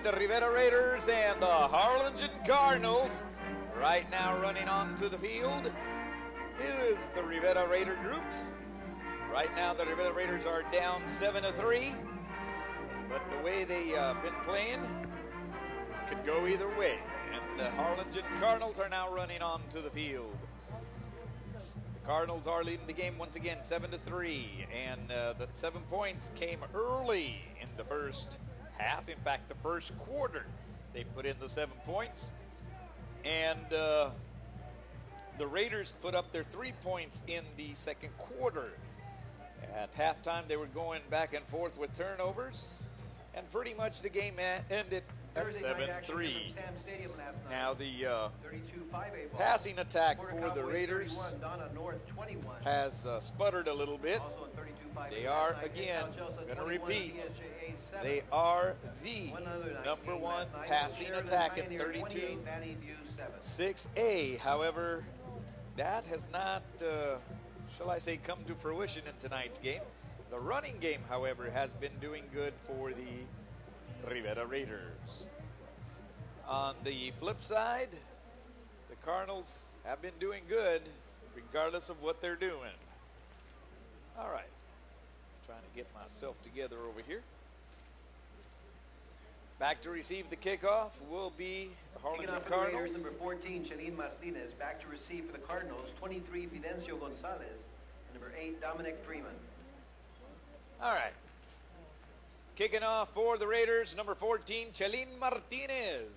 between the Rivera Raiders and the Harlingen Cardinals. Right now running onto the field is the Rivera Raider group. Right now the Rivera Raiders are down 7-3, but the way they've been playing could go either way. And the Harlingen Cardinals are now running onto the field. The Cardinals are leading the game once again 7-3, and the 7 points came early in the first half. In fact, the first quarter they put in the 7 points, and the Raiders put up their 3 points in the second quarter. At halftime they were going back and forth with turnovers, and pretty much the game ended at 7-3. Now the passing attack for the Raiders has sputtered a little bit. They are, again, going to repeat, they are the #1 passing attack at 32-6A. However, that has not, shall I say, come to fruition in tonight's game. The running game, however, has been doing good for the Rivera Raiders. On the flip side, the Cardinals have been doing good regardless of what they're doing. All right, trying to get myself together over here. Back to receive the kickoff will be the Harlingen Cardinals. Raiders, number 14, Chelin Martinez. Back to receive for the Cardinals, 23, Fidencio Gonzalez. And number 8, Dominic Freeman. All right. Kicking off for the Raiders, number 14, Chelin Martinez.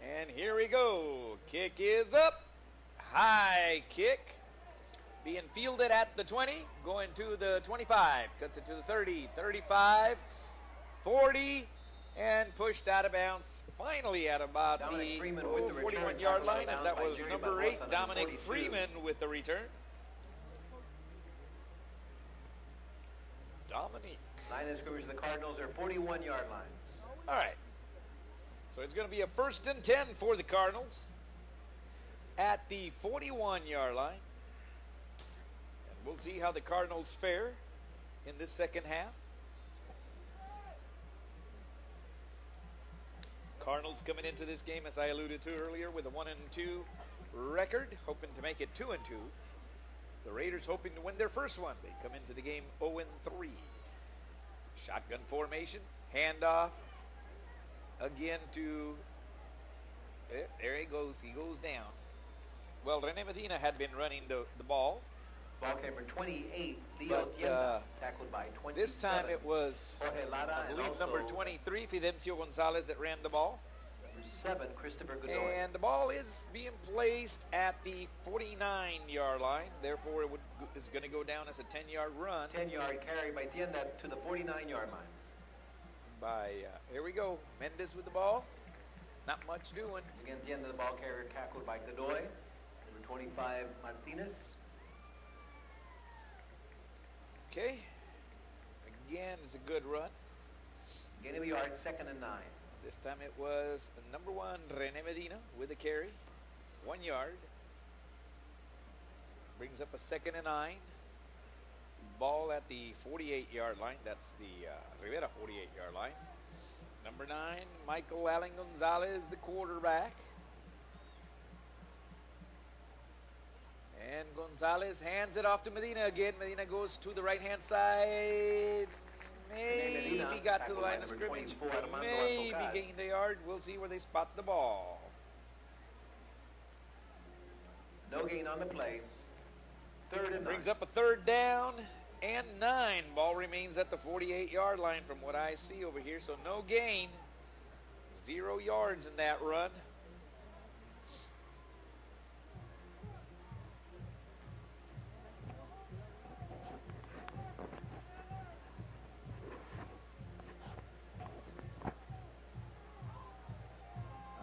And here we go. Kick is up. High kick. Being fielded at the 20, going to the 25. Cuts it to the 30, 35, 40, and pushed out of bounds. Finally at about the 41-yard line. And that was number 8, Dominic Freeman with the return. Dominic. Line of scrimmage of the Cardinals are 41-yard line. All right. So it's going to be a 1st and 10 for the Cardinals at the 41-yard line. And we'll see how the Cardinals fare in this second half. Cardinals coming into this game, as I alluded to earlier, with a 1-2 record, hoping to make it 2-2. The Raiders hoping to win their first one. They come into the game 0-3. Shotgun formation, handoff again to, there he goes down. Well, Rene Medina had been running the ball. Ball carrier 28, Leo Tienda, tackled by 27. This time it was, I believe, number 23, Fidencio Gonzalez, that ran the ball. Number 7, Christopher Godoy. And the ball is being placed at the 49-yard line. Therefore, it's going to go down as a 10-yard run. 10-yard carry by Tienda to the 49-yard line. Here we go. Mendez with the ball. Not much doing. Again, Tienda, the ball carrier, tackled by Godoy. Number 25, Martinez. Okay. Again, it's a good run. Gain of a yard, 2nd and 9. This time it was number 1, Rene Medina with a carry. 1 yard. Brings up a 2nd and 9. Ball at the 48-yard line. That's the Rivera 48-yard line. Number 9, Michael Allen Gonzalez, the quarterback. And Gonzalez hands it off to Medina again. Medina goes to the right-hand side. Maybe got to the line of scrimmage. Maybe gained a yard. We'll see where they spot the ball. No gain on the play. 3rd and 9. Brings up a 3rd down and 9. Ball remains at the 48-yard line from what I see over here. So no gain. 0 yards in that run.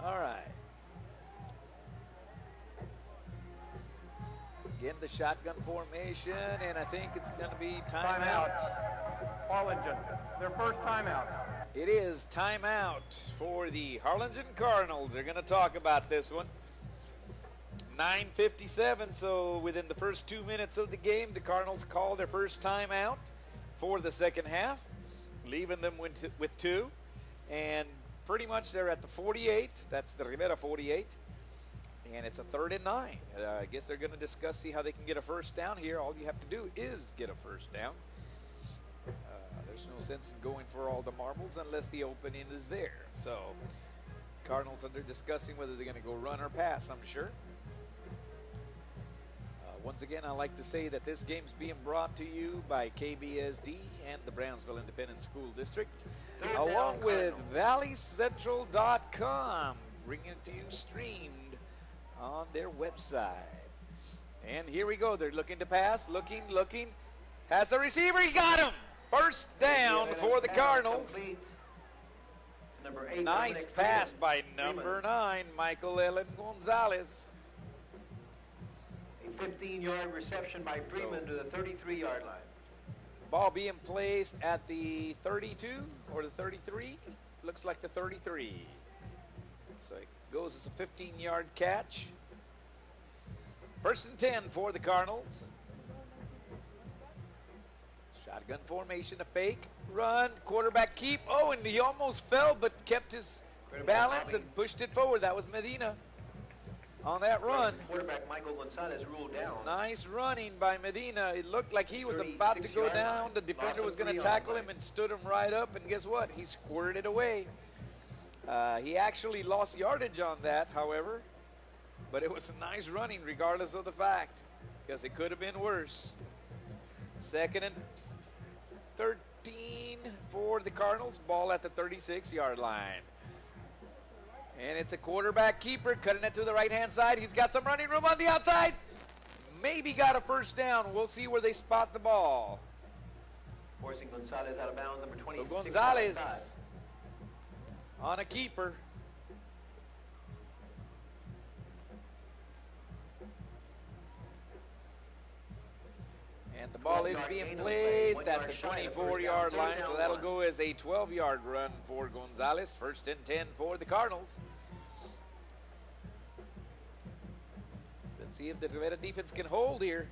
All right. Again, the shotgun formation, and I think it's going to be timeout. Harlingen, their first timeout. It is timeout for the Harlingen Cardinals. They're going to talk about this one. 9:57, so within the first 2 minutes of the game, the Cardinals call their first timeout for the second half, leaving them with 2. And pretty much they're at the 48. That's the Rivera 48. And it's a 3rd and 9. I guess they're going to discuss, see how they can get a first down here. All you have to do is get a first down. There's no sense in going for all the marbles unless the opening is there. So Cardinals, they're discussing whether they're going to go run or pass, I'm sure. Once again, I like to say that this game's being brought to you by KBSD and the Brownsville Independent School District, along with ValleyCentral.com, bringing it to you streamed on their website. And here we go. They're looking to pass, looking. Has the receiver. He got him. First down for the Cardinals. Number 8, nice pass by number 9, Michael Ellen Gonzalez. A 15-yard reception by Freeman to the 33-yard line. Ball being placed at the 32 or the 33. Looks like the 33. So it goes as a 15-yard catch. 1st and 10 for the Cardinals. Shotgun formation, a fake, run, quarterback keep. Oh, and he almost fell but kept his balance and pushed it forward. That was Medina on that run. Quarterback Michael Gonzalez ruled down. Nice running by Medina. It looked like he was about to go down. The defender was going to tackle him and stood him right up, and guess what? He squirted it away. He actually lost yardage on that, however, but it was a nice running regardless of the fact, because it could have been worse. 2nd and 13 for the Cardinals. Ball at the 36-yard line. And it's a quarterback keeper cutting it to the right-hand side. He's got some running room on the outside. Maybe got a first down. We'll see where they spot the ball. Forcing Gonzalez out of bounds, number 26. So Gonzalez on a keeper. And the ball is being placed at the 24-yard line, so that'll go as a 12-yard run for Gonzalez. 1st and 10 for the Cardinals. Let's see if the Rivera defense can hold here.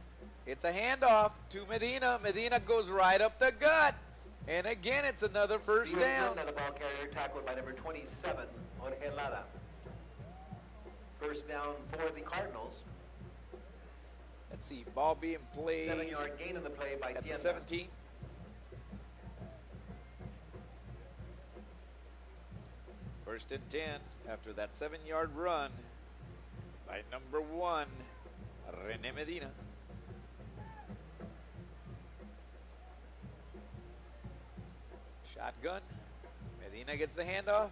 It's a handoff to Medina. Medina goes right up the gut. And again, it's another first down. The ball carrier tackled by number 27, Jorge Lara. First down for the Cardinals. Let's see, ball being played 7-yard gain on the play by at the 17. First and 10 after that 7-yard run by number 1, Rene Medina. Shotgun. Medina gets the handoff.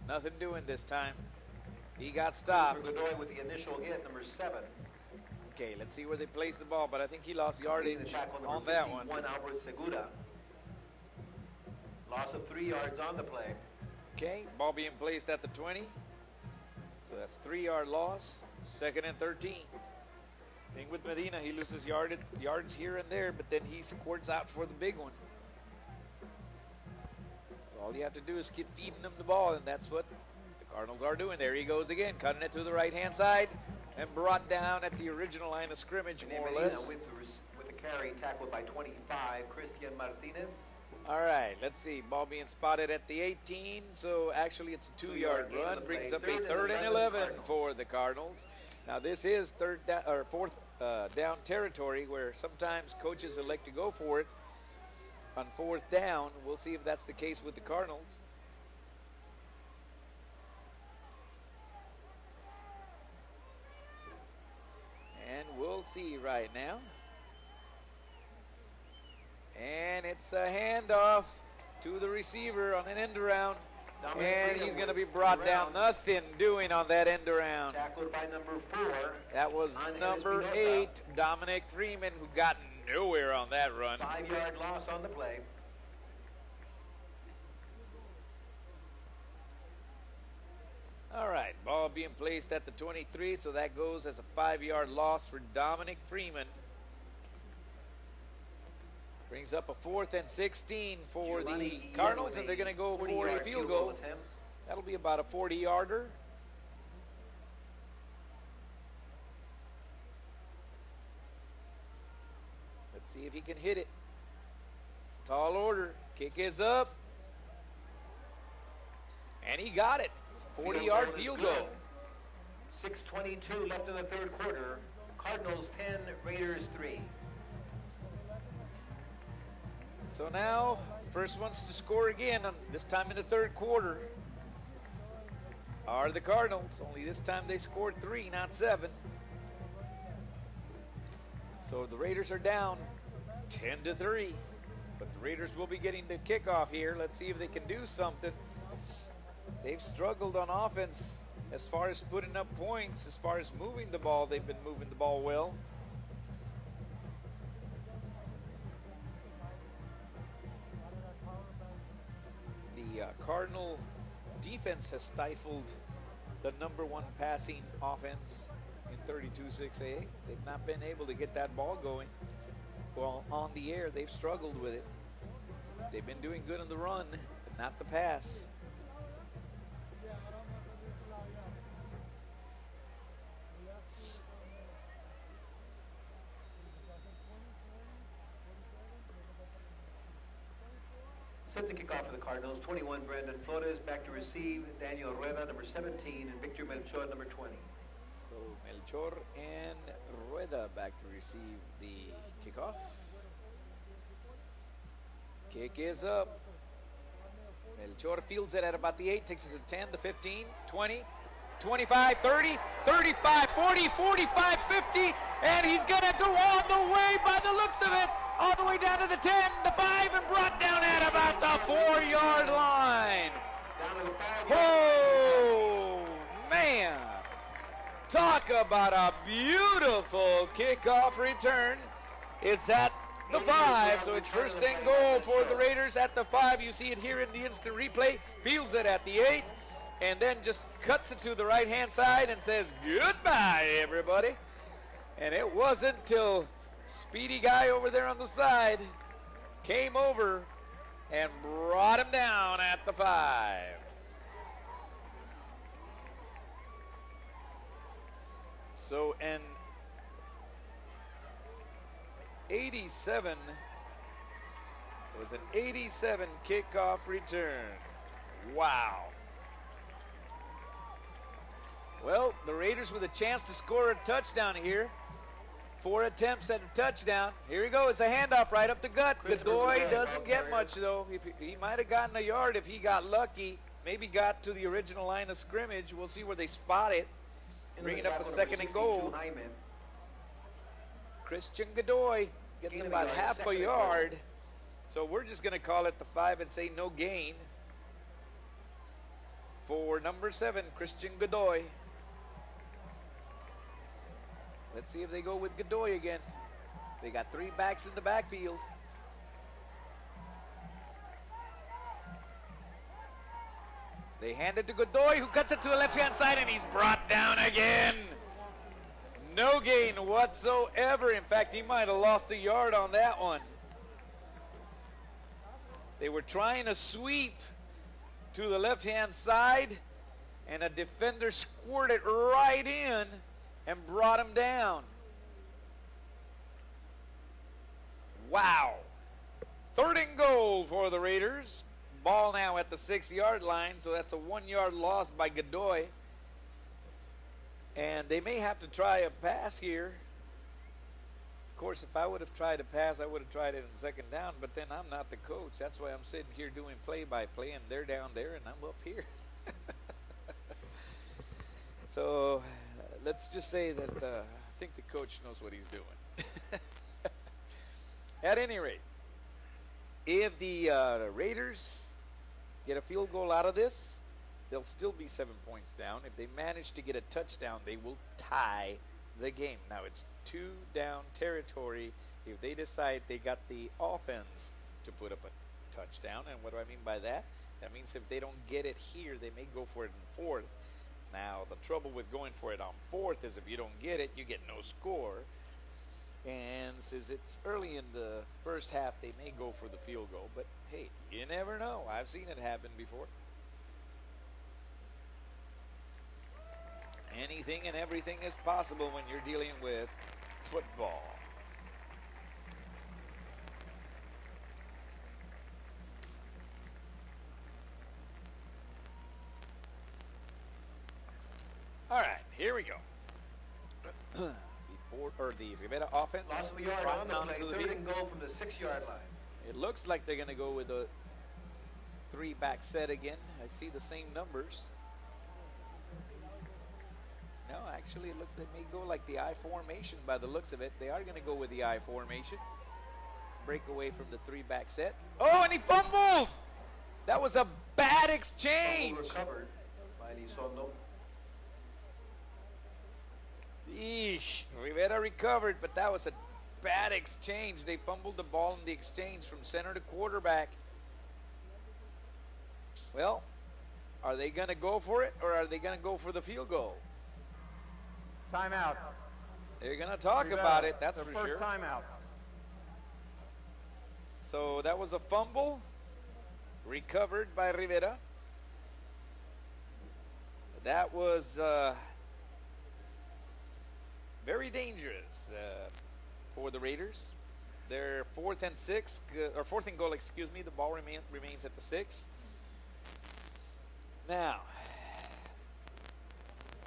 Nothing doing this time. He got stopped. Godoy with the initial hit, number 7. Okay, let's see where they place the ball, but I think he lost yardage on that one. Albert Segura. Loss of 3 yards on the play. Okay, ball being placed at the 20. So that's 3-yard loss. 2nd and 13. Thing with Medina, he loses yards here and there, but then he squirts out for the big one. All you have to do is keep feeding him the ball, and that's what the Cardinals are doing. There he goes again, cutting it to the right-hand side and brought down at the original line of scrimmage, more or less. With the carry tackled by 25, Christian Martinez. All right, let's see. Ball being spotted at the 18, so actually it's a 2-yard run. Brings up a 3rd and 11 for the Cardinals. Now this is 4th down territory, where sometimes coaches elect to go for it on 4th down. We'll see if that's the case with the Cardinals. And we'll see right now. And it's a handoff to the receiver on an end around. And he's going to be brought down. Nothing doing on that end around. Tackled by number 4. That was number 8, Dominic Freeman, who got nowhere on that run. 5-yard loss on the play. All right, ball being placed at the 23, so that goes as a 5-yard loss for Dominic Freeman. Brings up a 4th and 16 for the Cardinals, and they're going to go for a field goal. That'll be about a 40-yarder. Let's see if he can hit it. It's a tall order. Kick is up. And he got it. It's a 40-yard field goal. 6:22 left in the third quarter. Cardinals 10, Raiders 3. So now, first ones to score again, this time in the third quarter, are the Cardinals. Only this time they scored 3, not 7. So the Raiders are down 10-3. But the Raiders will be getting the kickoff here. Let's see if they can do something. They've struggled on offense as far as putting up points. As far as moving the ball, they've been moving the ball well. The Cardinal defense has stifled the #1 passing offense in 32-6A. They've not been able to get that ball going. Well, on the air, they've struggled with it. They've been doing good on the run, but not the pass. Set the kickoff for the Cardinals. 21, Brandon Flores. Back to receive, Daniel Rueda, number 17, and Victor Melchor, number 20. So Melchor and Rueda back to receive the kickoff. Kick is up. Melchor fields it at about the 8, takes it to the 10, the 15, 20, 25, 30, 35, 40, 45, 50, and he's going to go all the way by the looks of it, all the way down to the 10, the 5, and brought down at about the 4-yard line. Down to the 5. Oh, man. Talk about a beautiful kickoff return. It's at the 5, so it's first and goal for the Raiders at the 5. You see it here in the instant replay. Fields it at the 8, and then just cuts it to the right-hand side and says, goodbye, everybody. And it wasn't till speedy guy over there on the side came over and brought him down at the 5. So an 87 was an 87 kickoff return. Wow. Well, the Raiders with a chance to score a touchdown here. 4 attempts at a touchdown. Here he goes, a handoff right up the gut. Godoy doesn't get much though. If he might have gotten a yard if he got lucky. Maybe got to the original line of scrimmage. We'll see where they spot it. Bring it up a second and goal. Christian Godoy gets about half a yard. So we're just going to call it the 5 and say no gain for number 7, Christian Godoy. Let's see if they go with Godoy again. They got 3 backs in the backfield. They hand it to Godoy, who cuts it to the left-hand side, and he's brought down again. No gain whatsoever. In fact, he might have lost a yard on that one. They were trying to sweep to the left-hand side, and a defender squirted right in and brought him down. Wow. 3rd and goal for the Raiders. Ball now at the 6-yard line, so that's a 1-yard loss by Godoy. And they may have to try a pass here. Of course, if I would have tried a pass, I would have tried it in 2nd down, but then I'm not the coach. That's why I'm sitting here doing play-by-play, and they're down there, and I'm up here. So let's just say that I think the coach knows what he's doing. At any rate, if the Raiders get a field goal out of this, they'll still be 7 points down. If they manage to get a touchdown, they will tie the game. Now, it's 2-down territory if they decide they got the offense to put up a touchdown. And what do I mean by that? That means if they don't get it here, they may go for it in 4th. Now, the trouble with going for it on 4th is if you don't get it, you get no score. And since it's early in the first half, they may go for the field goal. But, hey, you never know. I've seen it happen before. Anything and everything is possible when you're dealing with football. Here we go. The Rivera offense. Loss of a yard on the play. Third and goal from the 6-yard line. It looks like they're going to go with a 3-back set again. I see the same numbers. No, actually, it looks like they may go like the I formation by the looks of it. They are going to go with the I formation. Break away from the 3-back set. Oh, and he fumbled! That was a bad exchange. Recovered by Elizondo. Eesh, Rivera recovered, but that was a bad exchange. They fumbled the ball in the exchange from center to quarterback. Well, are they going to go for it, or are they going to go for the field goal? Timeout. They're going to talk about it, that's for sure. First timeout. So that was a fumble recovered by Rivera. That was very dangerous for the Raiders. They're 4th and 6, or 4th and goal, excuse me. The ball remains at the 6. Now,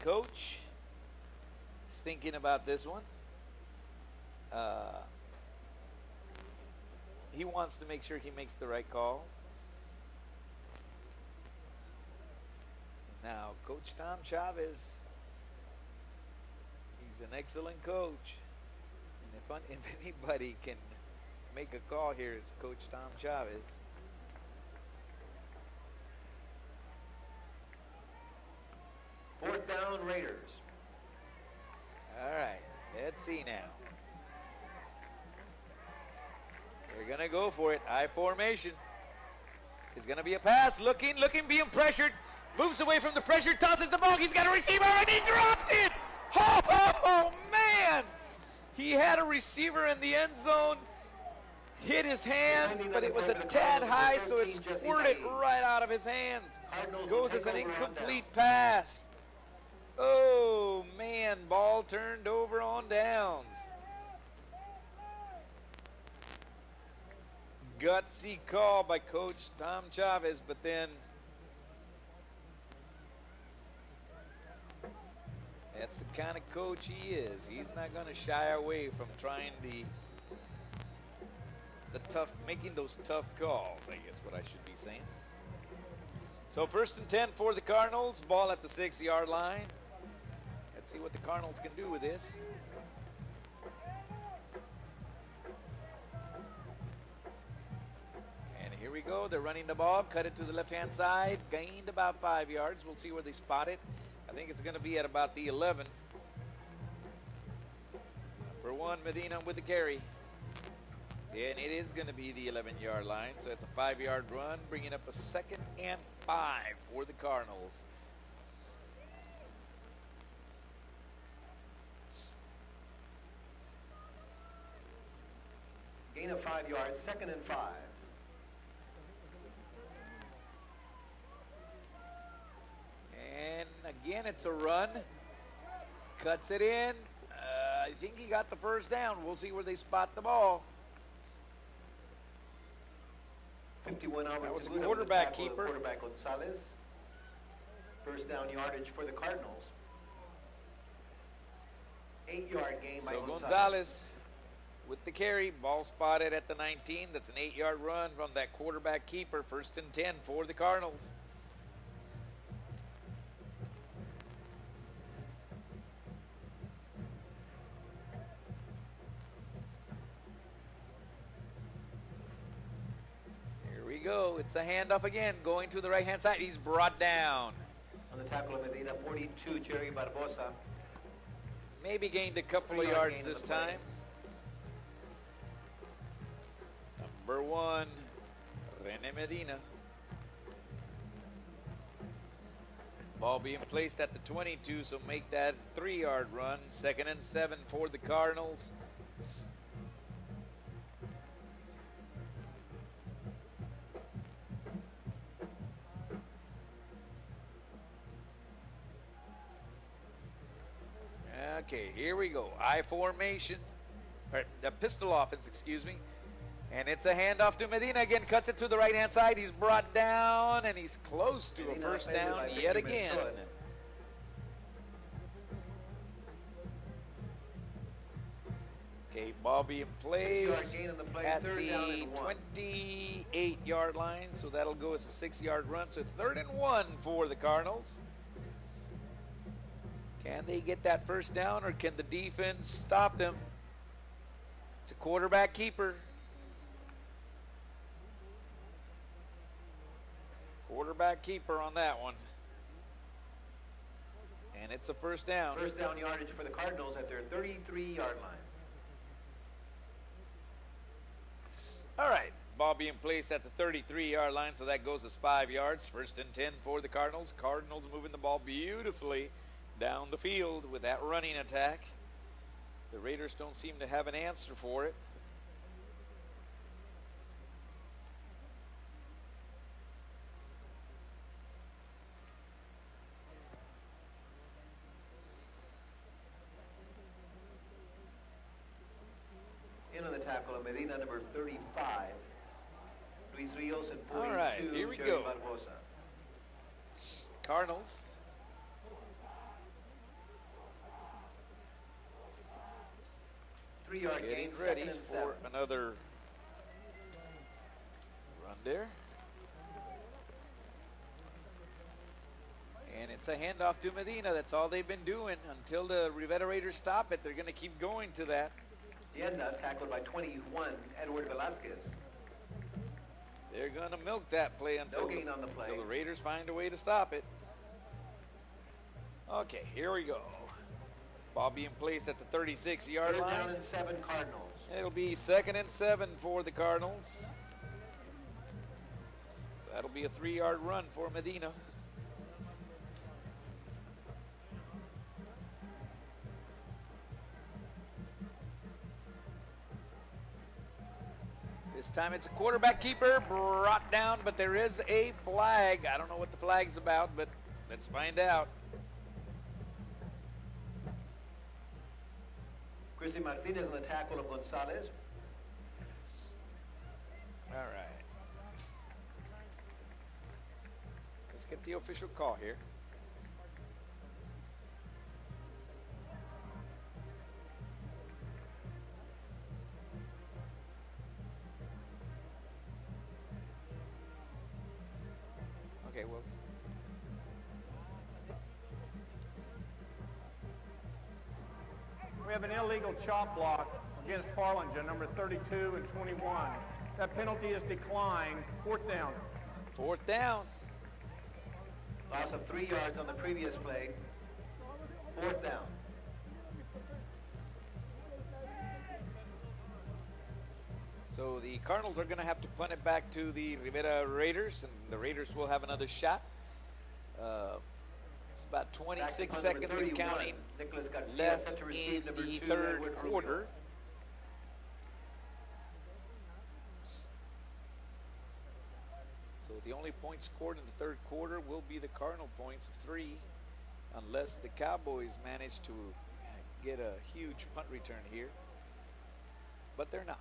coach is thinking about this one. He wants to make sure he makes the right call. Now, Coach Tom Chavez, he's an excellent coach. And if anybody can make a call here, it's Coach Tom Chavez. Fourth down, Raiders. All right, let's see now. They're going to go for it. I formation. It's going to be a pass. Looking, being pressured. Moves away from the pressure, tosses the ball. He's got a receiver, and he dropped it. Oh, man. He had a receiver in the end zone. Hit his hands, but it was a tad high, so it squirted right out of his hands. Goes as an incomplete pass. Oh, man. Ball turned over on downs. Gutsy call by Coach Tom Chavez, but then that's the kind of coach he is. He's not going to shy away from trying making those tough calls, I guess what I should be saying. So 1st and 10 for the Cardinals. Ball at the 6-yard line. Let's see what the Cardinals can do with this. Here we go. They're running the ball. Cut it to the left-hand side. Gained about 5 yards. We'll see where they spot it. I think it's going to be at about the 11. Number 1, Medina with the carry. And it is going to be the 11-yard line. So it's a 5-yard run, bringing up a 2nd and 5 for the Cardinals. Gain of 5 yards, 2nd and 5. And again, it's a run. Cuts it in. I think he got the first down. We'll see where they spot the ball. 51 that was a quarterback keeper. Quarterback Gonzalez. First down yardage for the Cardinals. 8-yard gain by Gonzalez with the carry. Ball spotted at the 19. That's an 8-yard run from that quarterback keeper. 1st and 10 for the Cardinals. Go. It's a handoff again, going to the right-hand side. He's brought down. On the tackle of Medina, 42, Jerry Barbosa. Maybe gained a couple of yards this time. Number 1, Rene Medina. Ball being placed at the 22, so make that 3-yard run. 2nd and 7 for the Cardinals. Okay, here we go. I formation, or the pistol offense, excuse me. And it's a handoff to Medina again. Cuts it to the right-hand side. He's brought down, and he's close to a first down yet again. Okay, ball being played 6-yard gain on the play, at third down the and 1. 28-yard line, so that'll go as a 6-yard run. So 3rd and 1 for the Cardinals. Can they get that first down, or can the defense stop them? It's a quarterback keeper. Quarterback keeper on that one. And it's a first down. First down yardage for the Cardinals at their 33-yard line. All right, ball being placed at the 33-yard line, so that goes as 5 yards. 1st and 10 for the Cardinals. Cardinals moving the ball beautifully down the field with that running attack. The Raiders don't seem to have an answer for it. In on the tackle of Medina, number 35. Luis Rios and 42. All right, here we Jerry go. Barbosa. Cardinals. Three-yard gain, Getting 2nd ready and for 7. another run there. And it's a handoff to Medina. That's all they've been doing. Until the Rivera Raiders stop it, they're going to keep going to that. Yenda tackled by 21, Edward Velasquez. They're going to milk that play until, gain on the play. until the Raiders find a way to stop it. Okay, here we go. Ball being placed at the 36-yard 3rd line. down and 7 Cardinals. It'll be 2nd and 7 for the Cardinals. So that'll be a 3-yard run for Medina. This time it's a quarterback keeper brought down, but there is a flag. I don't know what the flag's about, but let's find out. Christy Martinez on the tackle of Gonzalez. All right. Let's get the official call here. Okay, well. We have an illegal chop block against Harlingen, number 32 and 21. That penalty is declined. 4th down. 4th down. Loss of 3 yards on the previous play. 4th down. So the Cardinals are going to have to punt it back to the Rivera Raiders, and the Raiders will have another shot. It's about 26 seconds and counting left in the 3rd quarter. So the only points scored in the 3rd quarter will be the Cardinal points of 3, unless the Cowboys manage to get a huge punt return here. But they're not.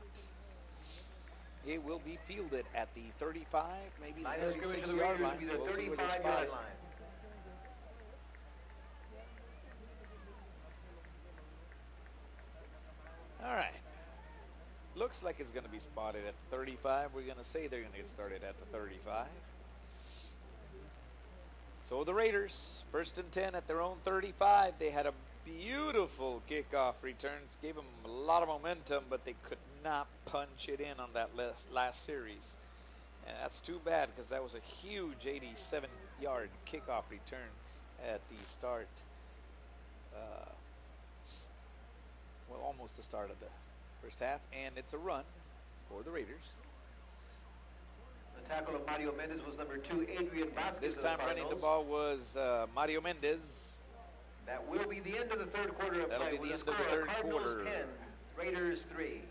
It will be fielded at the 35, maybe the 36-yard line. Will be the We'll see where they 35-yard spot it. line. All right. Looks like it's going to be spotted at the 35. We're going to say they're going to get started at the 35. So the Raiders, 1st and 10 at their own 35. They had a beautiful kickoff return. Gave them a lot of momentum, but they could not punch it in on that last series. And that's too bad, because that was a huge 87-yard kickoff return at the start. Well, almost the start of the first half, and it's a run for the Raiders. The tackle of Mario Mendez was number 2, Adrian Vasquez. This of the time running the Cardinals. ball was Mario Mendez. That will be the end of the 3rd quarter of That'll play. be the with end of the score 3rd Cardinals quarter. 10, Raiders 3.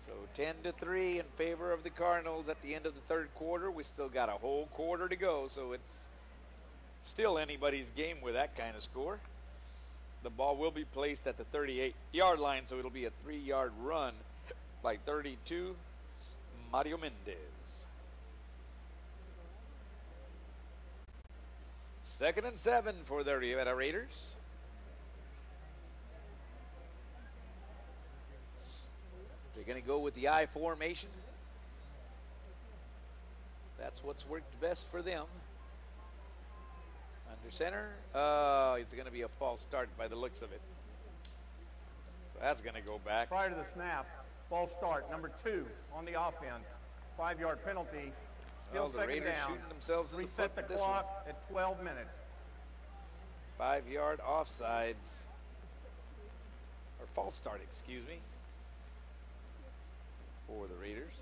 So 10-3 in favor of the Cardinals at the end of the 3rd quarter. We still got a whole quarter to go, so it's still anybody's game with that kind of score. The ball will be placed at the 38-yard line, so it'll be a 3-yard run by 32, Mario Mendez. 2nd and 7 for the Rivera Raiders. They're going to go with the I formation. That's what's worked best for them. Under center. It's going to be a false start by the looks of it. So that's going to go back. Prior to the snap, false start, number 2 on the offense. 5-yard penalty. Still The second Raiders down. shooting themselves in the foot Reset the with this clock at 12 minutes. 5-yard offsides. Or false start, excuse me. For the Raiders.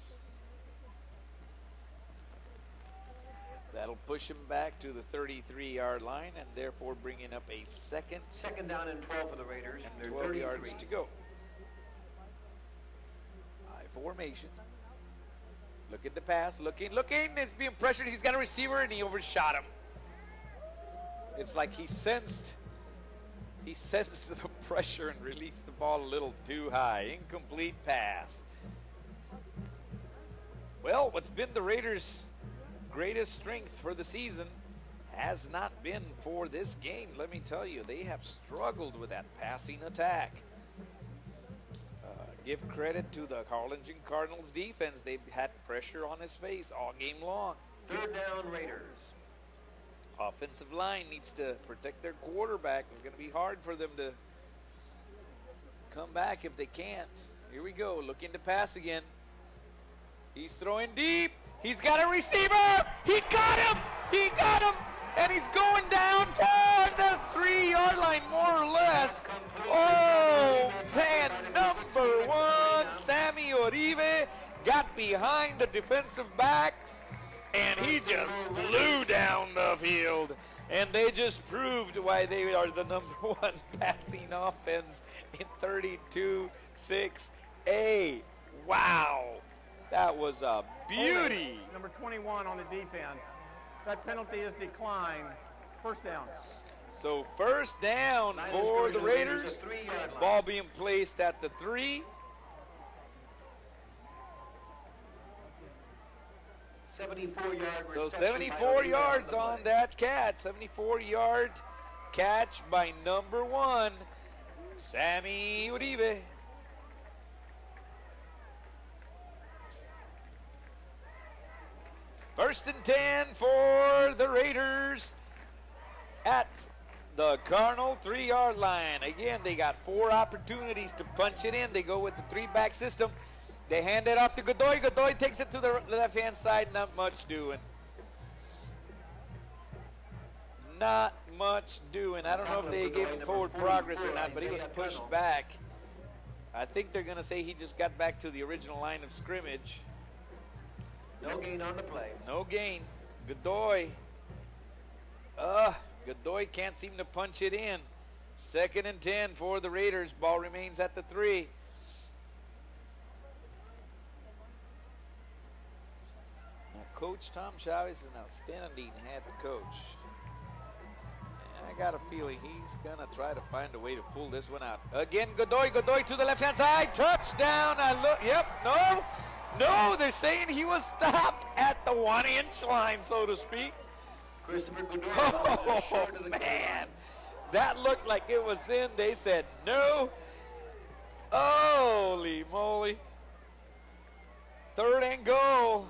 That'll push him back to the 33-yard line and therefore bringing up a second. Second down and 12 for the Raiders. And They're 12 33. yards to go. I formation. Looking to pass, looking. He's being pressured. He's got a receiver and he overshot him. It's like he sensed the pressure and released the ball a little too high. Incomplete pass. Well, what's been the Raiders' greatest strength for the season has not been for this game. Let me tell you, they have struggled with that passing attack. Give credit to the Harlingen Cardinals defense. They've had pressure on his face all game long. Third down, Raiders. Offensive line needs to protect their quarterback. It's going to be hard for them to come back if they can't. Here we go, looking to pass again. He's throwing deep. He's got a receiver. He got him. He got him. And he's going down for the 3-yard line, more or less. Oh, man, number 1, Sammy Uribe got behind the defensive backs, and he just flew down the field. And they just proved why they are the number 1 passing offense in 32-6A. Wow, that was a beauty. Number 21 on the defense. That penalty is declined. First down. So first down for the Raiders. Ball being placed at the 3. 74 yards. So 74 yards on that catch. 74-yard catch by number 1, Sammy Uribe. First and 10 for the Raiders at the Cardinal 3-yard line. Again, they got 4 opportunities to punch it in. They go with the 3-back system. They hand it off to Godoy. Godoy takes it to the left-hand side. Not much doing. Not much doing. I don't know if they gave him forward progress or not, but he was pushed back. I think they're going to say he just got back to the original line of scrimmage. No gain on the play. No gain. Godoy. Godoy can't seem to punch it in. Second and 10 for the Raiders. Ball remains at the 3. Now, Coach Tom Chavez is an outstanding head coach. And I got a feeling he's going to try to find a way to pull this one out. Again, Godoy to the left-hand side. Touchdown. No, they're saying he was stopped at the 1-inch line, so to speak. Christopher Godoy. Oh, man. That looked like it was in. They said no. Holy moly. Third and goal.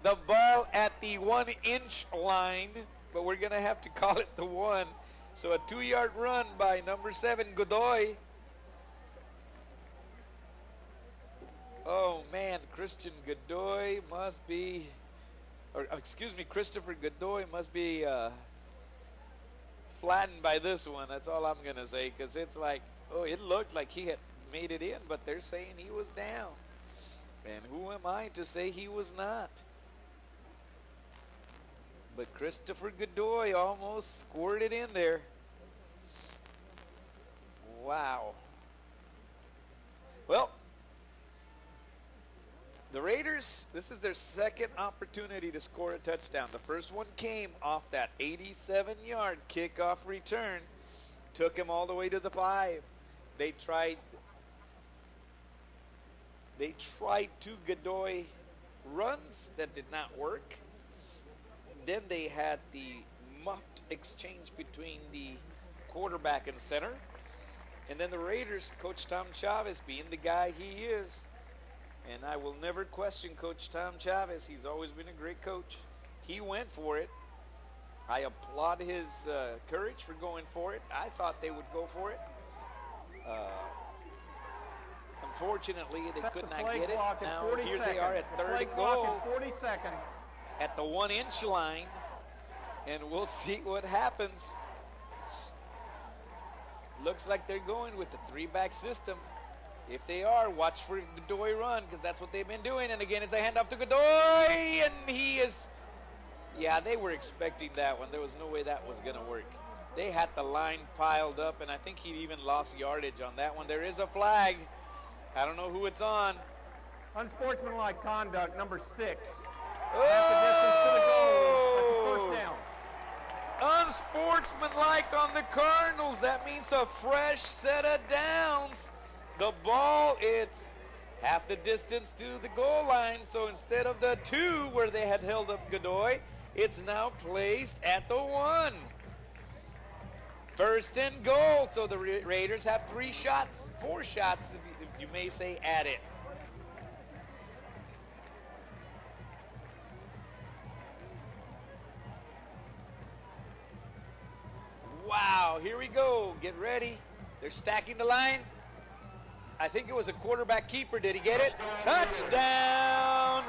The ball at the 1-inch line, but we're going to have to call it the 1. So a 2-yard run by number 7, Godoy. Oh, man, Christopher Godoy must be flattened by this one. That's all I'm going to say, because it's like, it looked like he had made it in, but they're saying he was down. And who am I to say he was not? But Christopher Godoy almost squirted in there. Wow. Well, the Raiders, this is their second opportunity to score a touchdown. The first one came off that 87-yard kickoff return. Took him all the way to the 5. They tried 2 Godoy runs that did not work. Then they had the muffed exchange between the quarterback and center. And then the Raiders, Coach Tom Chavez being the guy he is. And I will never question Coach Tom Chavez. He's always been a great coach. He went for it. I applaud his courage for going for it. I thought they would go for it. Unfortunately, they could not get it. Now here they are at third and goal 40 seconds. at the 1-inch line. And we'll see what happens. Looks like they're going with the 3-back system. If they are, watch for Godoy run, because that's what they've been doing. And again, it's a handoff to Godoy, and he is... Yeah, they were expecting that one. There was no way that was going to work. They had the line piled up, and I think he even lost yardage on that one. There is a flag. I don't know who it's on. Unsportsmanlike conduct, number 6. Oh! Half the distance to the goal. That's a first down. Unsportsmanlike on the Cardinals. That means a fresh set of downs. The ball, it's half the distance to the goal line. So instead of the 2 where they had held up Godoy, it's now placed at the 1. First and goal. So the Raiders have 4 shots, if you may say, at it. Wow, here we go. Get ready. They're stacking the line. I think it was a quarterback keeper. Did he get it? Touchdown!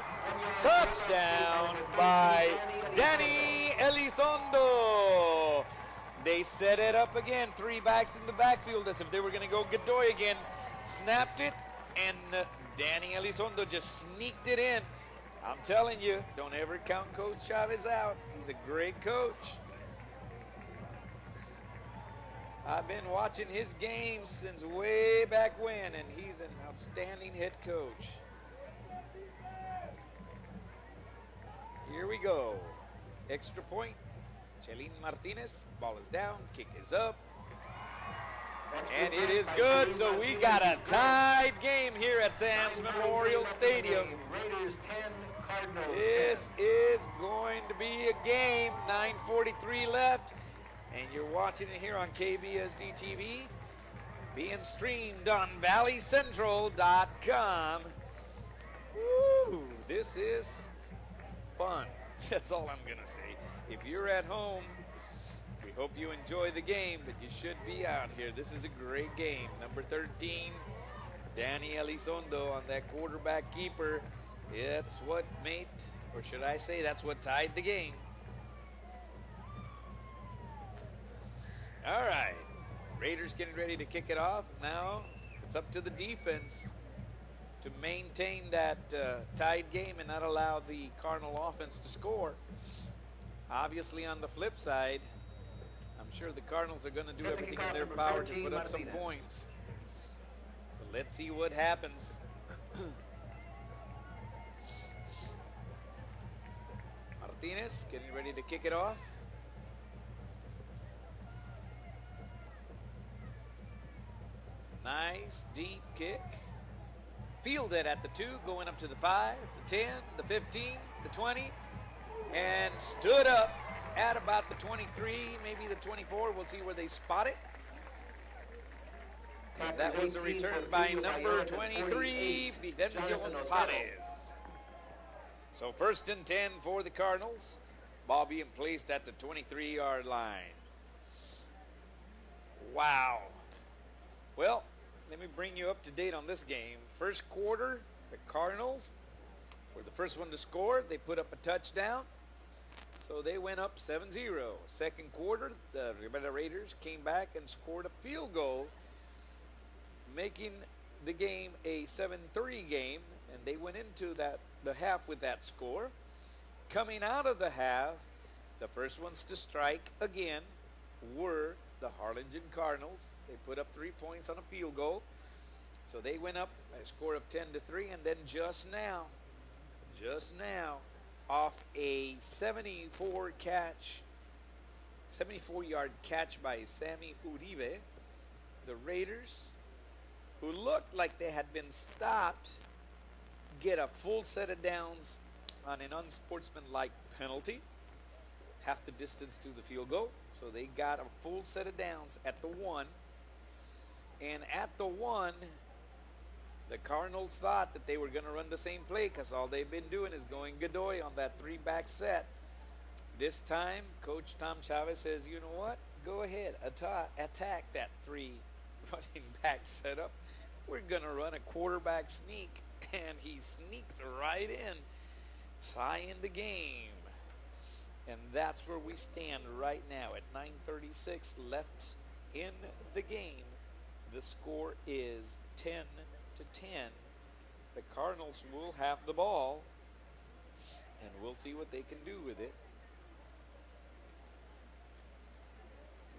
Touchdown by Danny Elizondo. They set it up again. 3 backs in the backfield as if they were going to go Godoy again. Snapped it, and Danny Elizondo just sneaked it in. I'm telling you, don't ever count Coach Chavez out. He's a great coach. I've been watching his games since way back when, and he's an outstanding head coach. Here we go. Extra point. Chelín Martinez. Ball is down. Kick is up. And it is good. So we got a tied game here at Sam's Memorial Stadium. Raiders 10, Cardinals 10. This is going to be a game. 9:43 left. And you're watching it here on KBSD TV, being streamed on valleycentral.com. Woo, this is fun. That's all I'm going to say. If you're at home, we hope you enjoy the game, but you should be out here. This is a great game. Number 13, Danny Elizondo on that quarterback keeper. It's what made, or should I say, that's what tied the game. All right, Raiders getting ready to kick it off. Now it's up to the defense to maintain that tied game and not allow the Cardinal offense to score. Obviously, on the flip side, I'm sure the Cardinals are going to do everything in their power to put up some points. But let's see what happens. Martinez getting ready to kick it off. Nice deep kick. Fielded at the 2, going up to the 5, the 10, the 15, the 20, and stood up at about the 23, maybe the 24. We'll see where they spot it. That was a return by number 23, Vicencio Gonzalez. So first and 10 for the Cardinals. Ball being placed at the 23-yard line. Wow. Well, let me bring you up to date on this game. First quarter, the Cardinals were the first one to score. They put up a touchdown, so they went up 7-0. Second quarter, the Rivera Raiders came back and scored a field goal, making the game a 7-3 game, and they went into the half with that score. Coming out of the half, the first ones to strike again were the Harlingen Cardinals. They put up 3 points on a field goal. So they went up a score of 10-3, and then just now, off a 74-yard catch by Sammy Uribe, the Raiders, who looked like they had been stopped, get a full set of downs on an unsportsmanlike penalty, half the distance to the field goal. So they got a full set of downs at the 1. And at the 1, the Cardinals thought that they were going to run the same play because all they've been doing is going Godoy on that 3-back set. This time, Coach Tom Chavez says, you know what? Go ahead, attack that 3 running back setup. We're going to run a quarterback sneak. And he sneaks right in, tying the game. And that's where we stand right now at 9:36 left in the game. The score is 10-10. The Cardinals will have the ball, and we'll see what they can do with it.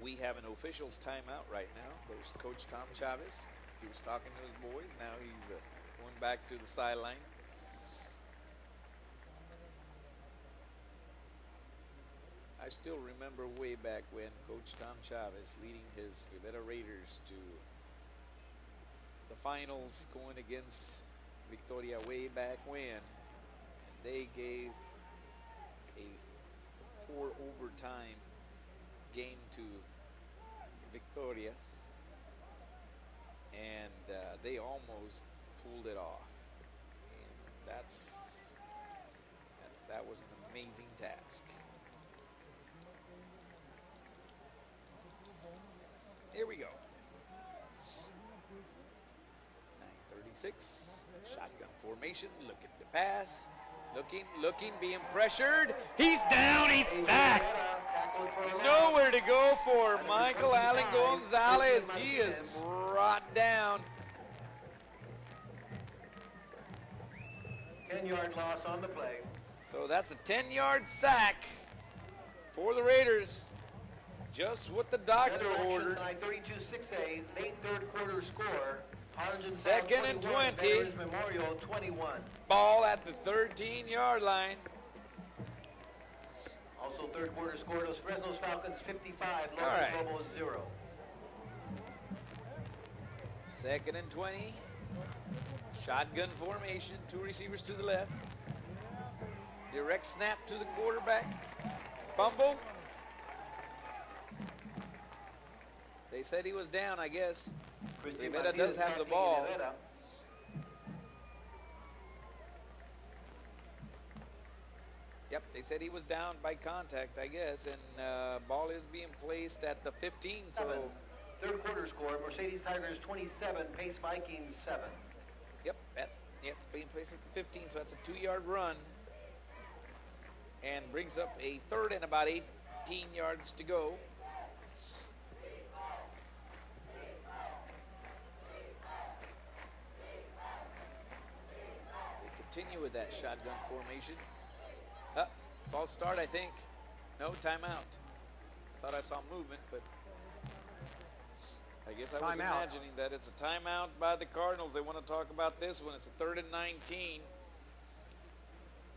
We have an official's timeout right now. There's Coach Tom Chavez. He was talking to his boys. Now he's going back to the sideline. I still remember way back when Coach Tom Chavez leading his Rivera Raiders to the finals, going against Victoria way back when. And they gave a 4 overtime game to Victoria. And they almost pulled it off. And that was an amazing task. Here we go. 9:36. Shotgun formation. Looking to pass. Looking, being pressured. He's down. He's sacked. Nowhere to go for Michael Allen Gonzalez. He is brought down. 10-yard loss on the play. So that's a 10-yard sack for the Raiders. Just what the doctor ordered. 32-6A, late third quarter score. Harlingen 2nd and 20. Memorial 21. Ball at the 13-yard line. Also third quarter score, Los Fresnos Falcons 55, All right. Lobos 0. 2nd and 20. Shotgun formation, 2 receivers to the left. Direct snap to the quarterback. Fumble. They said he was down, I guess. Rivera does have the ball. Yep, they said he was down by contact, I guess, and ball is being placed at the 15. So third quarter score, Mercedes Tigers 27, Pace Vikings 7. Yep, it's being placed at the 15, so that's a 2-yard run. And brings up a 3rd and about 18 yards to go. They continue with that shotgun formation. False start, I think. No, timeout. Thought I saw movement, but I guess I was imagining that it's a timeout by the Cardinals. They want to talk about this one. It's a 3rd and 19.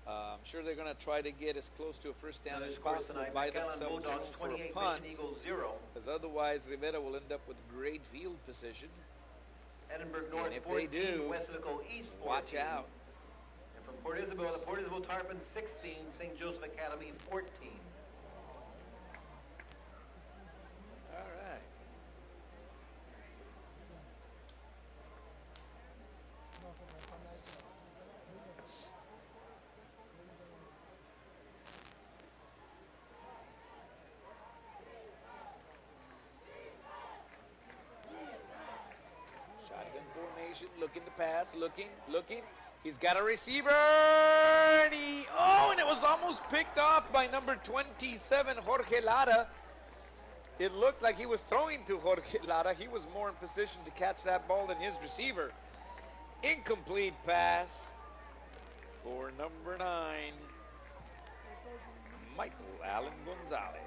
I'm sure they're going to try to get as close to a first down as possible, buy themselves room for a punt, because otherwise Rivera will end up with great field position. Edinburgh North and if 14, they do, Westfield East 14. watch out. And from Port Isabel, the Port Isabel Tarpon 16, St. Joseph Academy 14. All right. Shotgun formation, looking to pass, looking. He's got a receiver, and and it was almost picked off by number 27, Jorge Lara. It looked like he was throwing to Jorge Lara. He was more in position to catch that ball than his receiver. Incomplete pass for number 9, Michael Allen Gonzalez.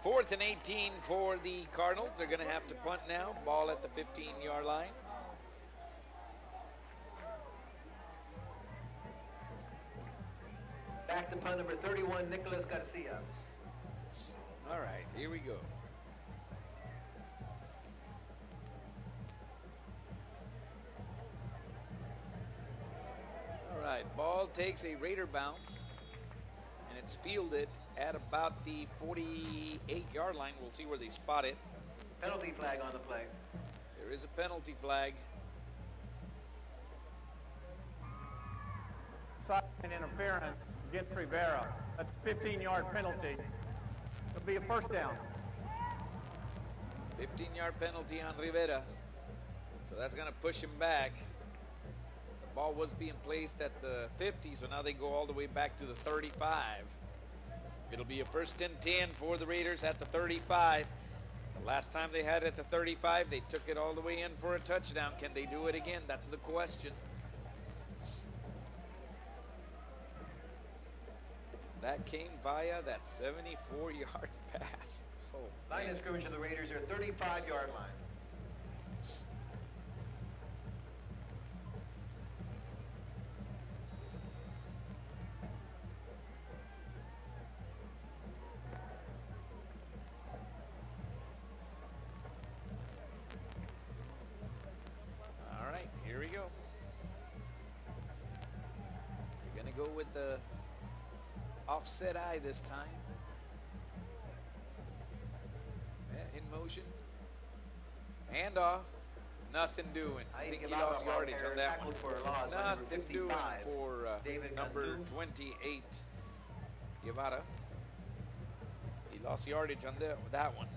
4th and 18 for the Cardinals. They're going to have to punt now. Ball at the 15-yard line. Back to punt number 31, Nicolas Garcia. All right, here we go. All right, ball takes a Raider bounce, and it's fielded at about the 48-yard line. We'll see where they spot it. Penalty flag on the play. There is a penalty flag. Side interference against Rivera. That's a 15-yard penalty. It'll be a first down. 15-yard penalty on Rivera. So that's going to push him back. The ball was being placed at the 50, so now they go all the way back to the 35. It'll be a first and 10 for the Raiders at the 35. The last time they had it at the 35, they took it all the way in for a touchdown. Can they do it again? That's the question. That came via that 74-yard pass. Oh, Line of scrimmage of the Raiders, their 35-yard line. All right, here we go. You're going to go with the offset eye this time. In motion. Handoff. Nothing doing. I think he lost yardage on that one. Nothing doing for number 28, Guevara. He lost yardage on that one.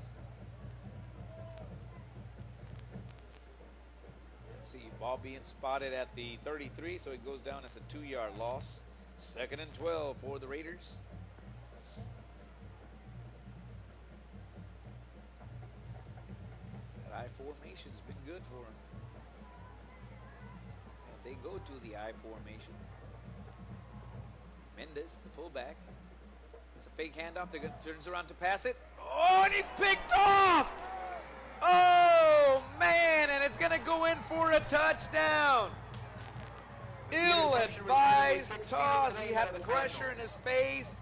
Let's see, ball being spotted at the 33, so it goes down as a 2-yard loss. 2nd and 12 for the Raiders. That I formation's been good for them. And they go to the I formation. Mendez, the fullback. It's a fake handoff. They're going to turns around to pass it. Oh, and he's picked off! Oh, man, and it's going to go in for a touchdown. Ill-advised toss. He had pressure in his face.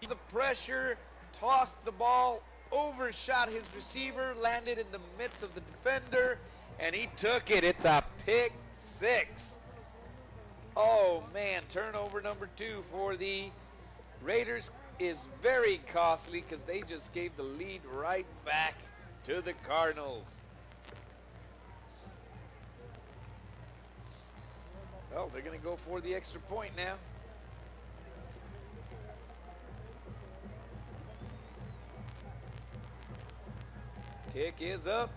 The pressure tossed the ball, overshot his receiver, landed in the midst of the defender, and he took it. It's a pick six. Oh, man, turnover number 2 for the Raiders is very costly because they just gave the lead right back to the Cardinals. Well, they're going to go for the extra point now. Kick is up.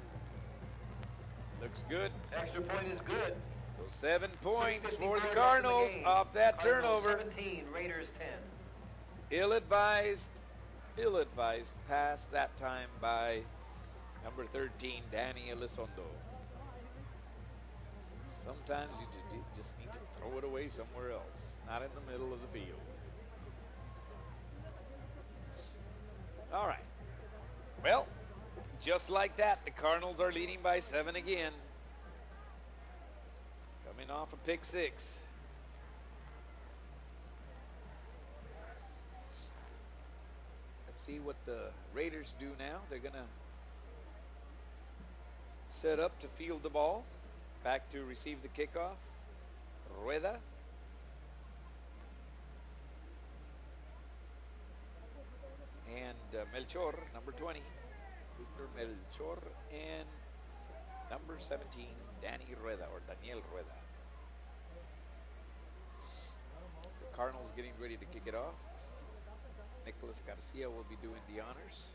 Looks good. Extra point is good. So 7 points for the Cardinals off that turnover. 17, Raiders 10. Ill-advised pass that time by number 13, Danny Elizondo. Sometimes you just need to throw it away somewhere else, not in the middle of the field. All right. Well, just like that, the Cardinals are leading by 7 again. Coming off a pick six. Let's see what the Raiders do now. They're going to set up to field the ball. Back to receive the kickoff. Rueda. And Melchor, number 20. Victor Melchor. And number 17, Danny Rueda, or Daniel Rueda. The Cardinals getting ready to kick it off. Nicholas Garcia will be doing the honors.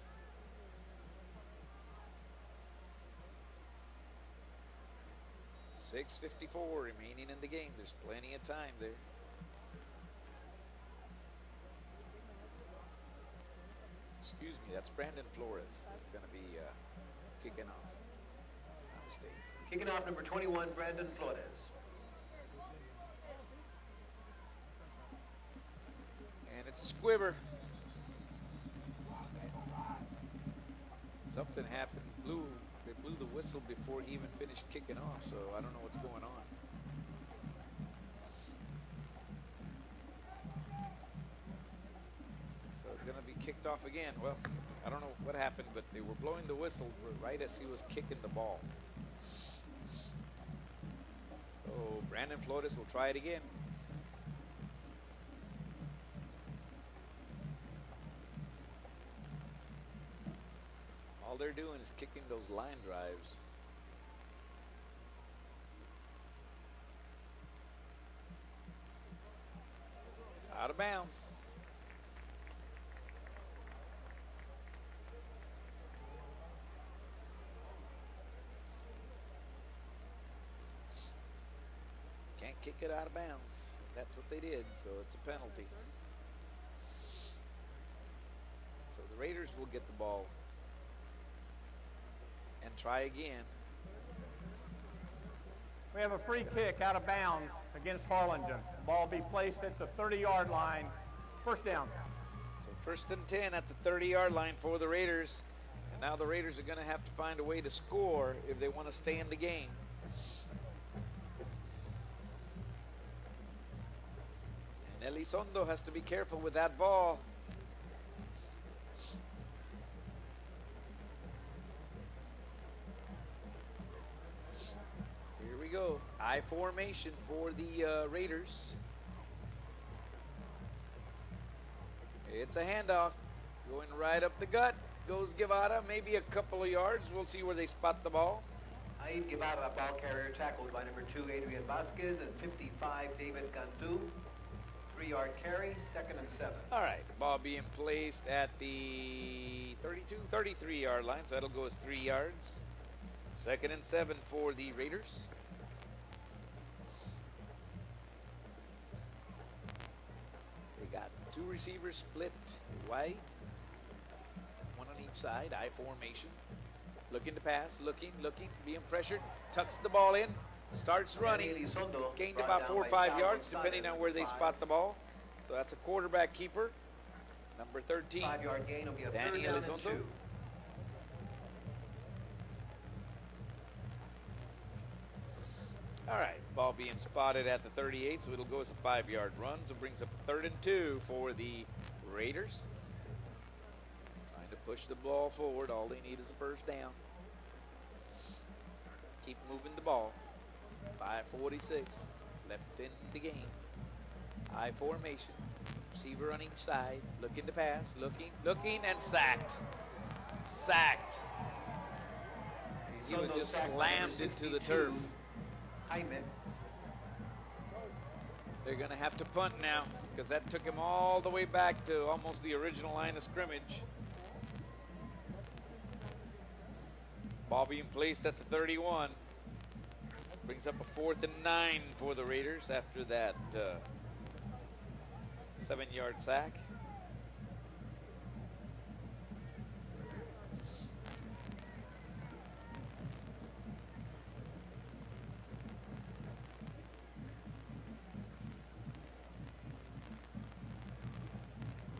.6:54 remaining in the game. There's plenty of time there. Excuse me, that's Brandon Flores. That's going to be kicking off. My mistake. Kicking off number 21, Brandon Flores. And it's a squibber. Something happened. They blew the whistle before he even finished kicking off, so I don't know what's going on. So it's going to be kicked off again. Well, I don't know what happened, but they were blowing the whistle right as he was kicking the ball. So Brandon Flores will try it again. All they're doing is kicking those line drives. Out of bounds. Can't kick it out of bounds. That's what they did, so it's a penalty. So the Raiders will get the ball and try again. We have a free kick out of bounds against Harlingen. Ball be placed at the 30-yard line. First down. So 1st and 10 at the 30-yard line for the Raiders. And now the Raiders are going to have to find a way to score if they want to stay in the game. And Elizondo has to be careful with that ball. Here we go. I formation for the Raiders. It's a handoff. Going right up the gut. Goes Guevara. Maybe a couple of yards. We'll see where they spot the ball. Aid Guevara, ball carrier, tackled by number 2, Adrian Vasquez, and 55, David Cantu. 3-yard carry, 2nd and 7. All right. Ball being placed at the 32, 33-yard line. So that'll go as 3 yards. 2nd and 7 for the Raiders. They got 2 receivers split wide. 1 on each side. I formation. Looking to pass. Looking. Being pressured. Tucks the ball in. Starts running. Gained about 4 or 5 yards depending on where they spot the ball. So that's a quarterback keeper. Number 13. 5-yard gain will be a Danny 3rd down and Elizondo. 2. All right, ball being spotted at the 38, so it'll go as a 5-yard run. So brings up 3rd and 2 for the Raiders. Trying to push the ball forward. All they need is a 1st down. Keep moving the ball. 5:46 left in the game. I formation. Receiver on each side. Looking to pass. Looking, and sacked. Sacked. He was just slammed into the turf. Jaime. They're going to have to punt now because that took him all the way back to almost the original line of scrimmage. Ball being placed at the 31. Brings up a 4th and 9 for the Raiders after that 7-yard sack.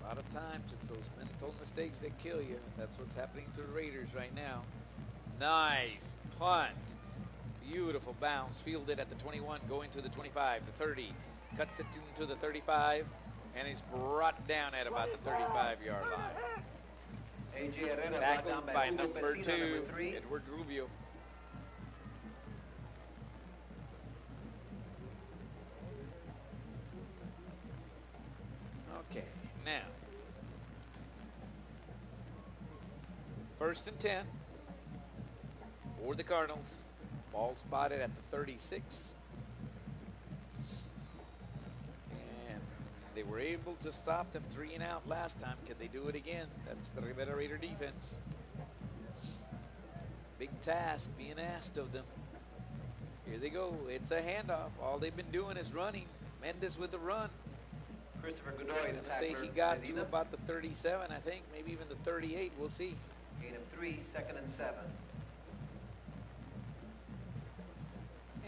A lot of times it's those mental mistakes that kill you. That's what's happening to the Raiders right now. Nice punt. Beautiful bounce. Fielded at the 21, going to the 25, the 30. Cuts it into the 35, and is brought down at about the 35-yard line. Tackled by number 2, Edward Rubio. Okay, now. 1st and 10 for the Cardinals. Ball spotted at the 36. And they were able to stop them 3 and out last time. Can they do it again? That's the Rivera Raider defense. Big task being asked of them. Here they go. It's a handoff. All they've been doing is running. Mendes with the run. Christopher Godoy, I'm going to say he got to about the 37, I think. Maybe even the 38. We'll see. Gain of 3, 2nd and 7.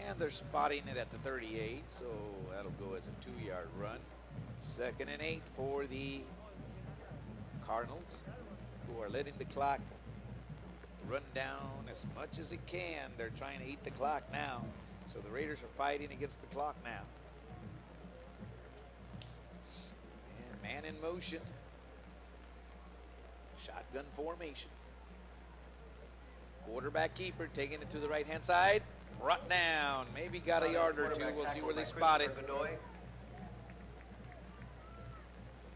And they're spotting it at the 38, so that'll go as a 2-yard run. 2nd and 8 for the Cardinals, who are letting the clock run down as much as it can. They're trying to eat the clock now, so the Raiders are fighting against the clock now. And man in motion. Shotgun formation. Quarterback keeper taking it to the right-hand side. Brought down. Maybe got a yard or 2. We'll see where they spot it.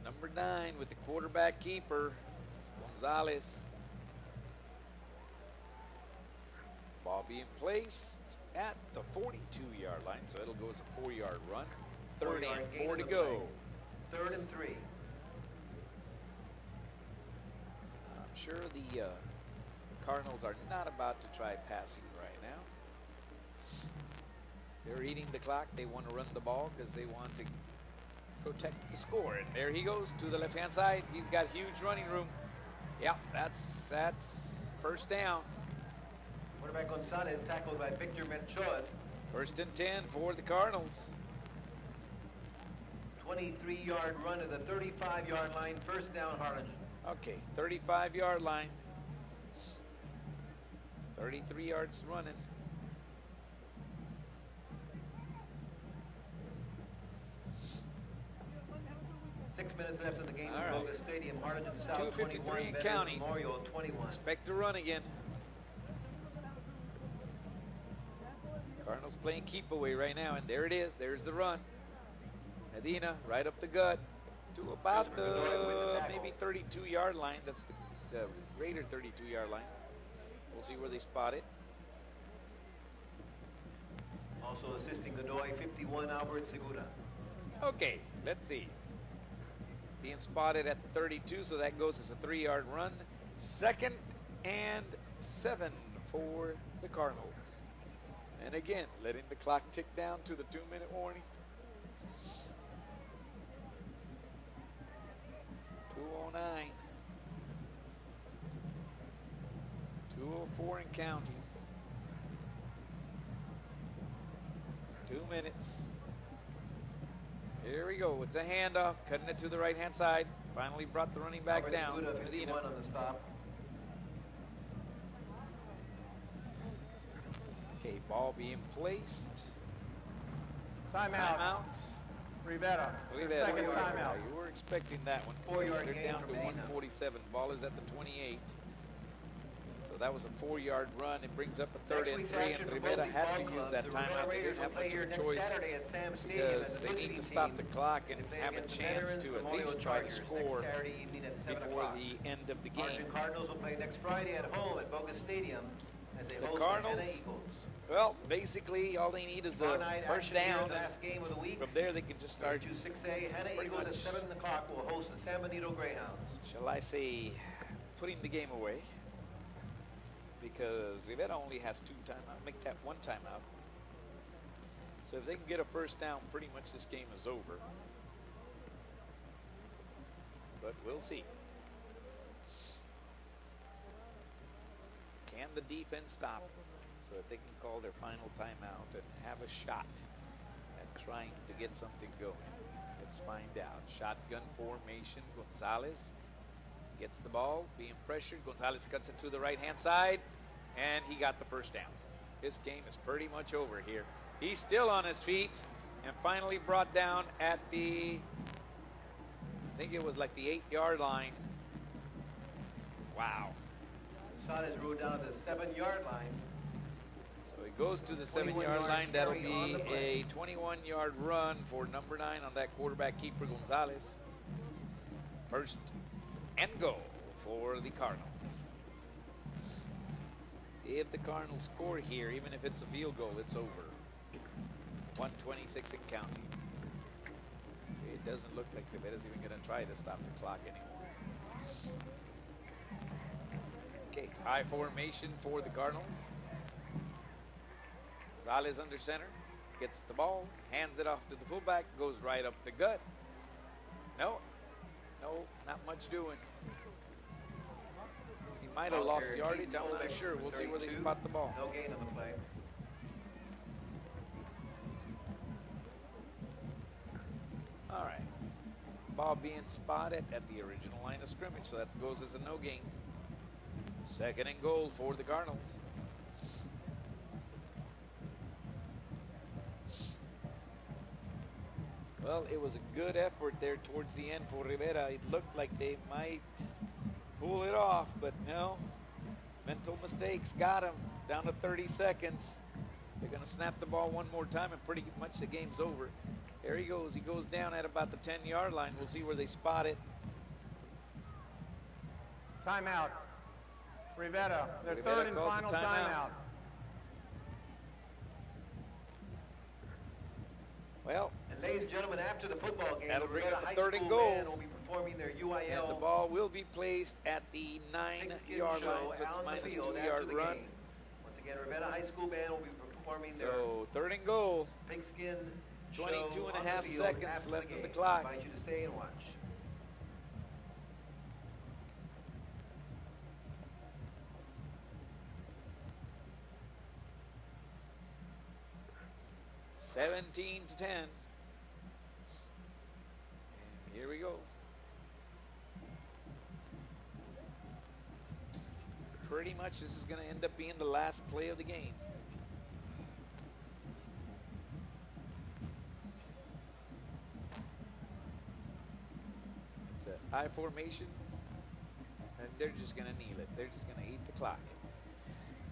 Number 9 with the quarterback keeper. It's Gonzalez. being placed at the 42-yard line, so it'll go as a 4-yard run. 3rd and 4 to go. 3rd and 3. I'm sure the Cardinals are not about to try passing right now. They're eating the clock. They want to run the ball because they want to protect the score. And there he goes to the left-hand side. He's got huge running room. Yep, that's 1st down. Quarterback Gonzalez tackled by Victor Melchor. 1st and 10 for the Cardinals. 23-yard run to the 35-yard line. 1st down, Harlingen. Okay, 35-yard line. 33 yards running. Six minutes left in the game All at right. Bogus Stadium. Harlingen South 2:53 21, and Veterans counting. Memorial 21. Expect to run again. Cardinals playing keep away right now, and there it is. There's the run. Medina right up the gut to about the maybe 32-yard line. That's the Raider 32-yard line. We'll see where they spot it. Also assisting Godoy, 51, Albert Segura. Okay, let's see. Being spotted at the 32, so that goes as a 3-yard run. 2nd and 7 for the Cardinals. And again, letting the clock tick down to the 2-minute warning. 2:09. 2:04 and counting. 2 minutes. Here we go. It's a handoff, cutting it to the right-hand side. Finally brought the running back Albert down. Segura, It's Medina. 51 on the stop. Okay, ball being placed. Timeout. Timeout. Rivera. Rivera. Second timeout. You were expecting that one. 4-yard They're gain down for to Medina. 147. Ball is at the 28. So that was a 4-yard run. It brings up a 3rd and 3, and Rivera had to use that timeout. They didn't have much of a choice because they need to stop the clock and have a chance to at least try to score before the end of the game. Harlingen Cardinals will play next Friday at home at Bogus Stadium as they The host Cardinals, the Eagles. well, basically all they need is Tomorrow a night, first action here, down, last game of the and week. from there they can just start, 6A, Hanna pretty Eagles at much. 7 o'clock will host the San Benito Greyhounds. shall I say, putting the game away. Because Rivera only has 2 timeouts. Make that 1 timeout. So if they can get a first down, pretty much this game is over. But we'll see. Can the defense stop so that they can call their final timeout and have a shot at trying to get something going? Let's find out. Shotgun formation. Gonzalez gets the ball, being pressured. Gonzalez cuts it to the right-hand side, and he got the first down. His game is pretty much over here. He's still on his feet and finally brought down at the, I think it was like the 8-yard line. Wow. Gonzalez ruled down to the 7-yard line. So he goes to the 7-yard 21-yard line. That'll carry on be the play. a 21-yard run for number 9 on that quarterback keeper, Gonzalez. 1st and goal for the Cardinals. If the Cardinals score here, even if it's a field goal, it's over. 126 and counting. It doesn't look like Rivera's even going to try to stop the clock anymore. Okay, high formation for the Cardinals. Gonzalez under center, gets the ball, hands it off to the fullback, goes right up the gut. No, not much doing. He might have lost yardage, I'm not sure. We'll see where they spot the ball. No gain on the play. All right. Ball being spotted at the original line of scrimmage, so that goes as a no gain. 2nd and goal for the Cardinals. Well, it was a good effort there towards the end for Rivera. It looked like they might pull it off, but no. Mental mistakes got him. Down to 30 seconds. They're going to snap the ball one more time, and pretty much the game's over. There he goes. He goes down at about the 10-yard line. We'll see where they spot it. Timeout. Rivera, their Rivera 3rd and calls a final timeout. timeout. Well, And ladies and gentlemen, after the football game, that'll the bring Rivera up a High third and School goal. band will be performing their and the UIL ball will be placed at the pigskin 9-yard show line, so it's on the minus field 2-yard after the run. game. Once again, Rivera High School band will be performing their So third and goal. pigskin 22 show and a on the half field seconds after left the on the game. clock. I invite you to stay and watch. (17 to 10). And here we go. Pretty much this is going to end up being the last play of the game. It's a I formation, and they're just going to kneel it. They're just going to eat the clock.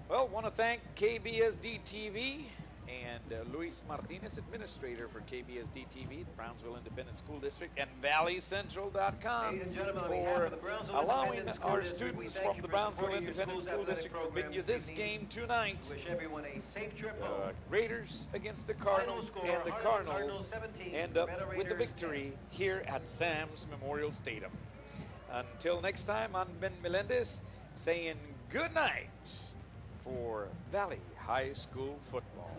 Well, want to thank KBSD TV and Luis Martinez, administrator for KBSD TV, the Brownsville Independent School District, and ValleyCentral.com Ladies and gentlemen, on behalf for of the Brownsville allowing Independent School our District, we students thank from you the for Brownsville supporting your Independent school's School athletic District to bring program you this this evening. game tonight. Wish everyone a safe trip home. Raiders against the Final Cardinals, score, and the Harlingen Cardinals Cardinals 17, end up Rivera with the Raiders victory here at Sam's Memorial Stadium. Until next time, I'm Ben Melendez saying good night for Valley High School football.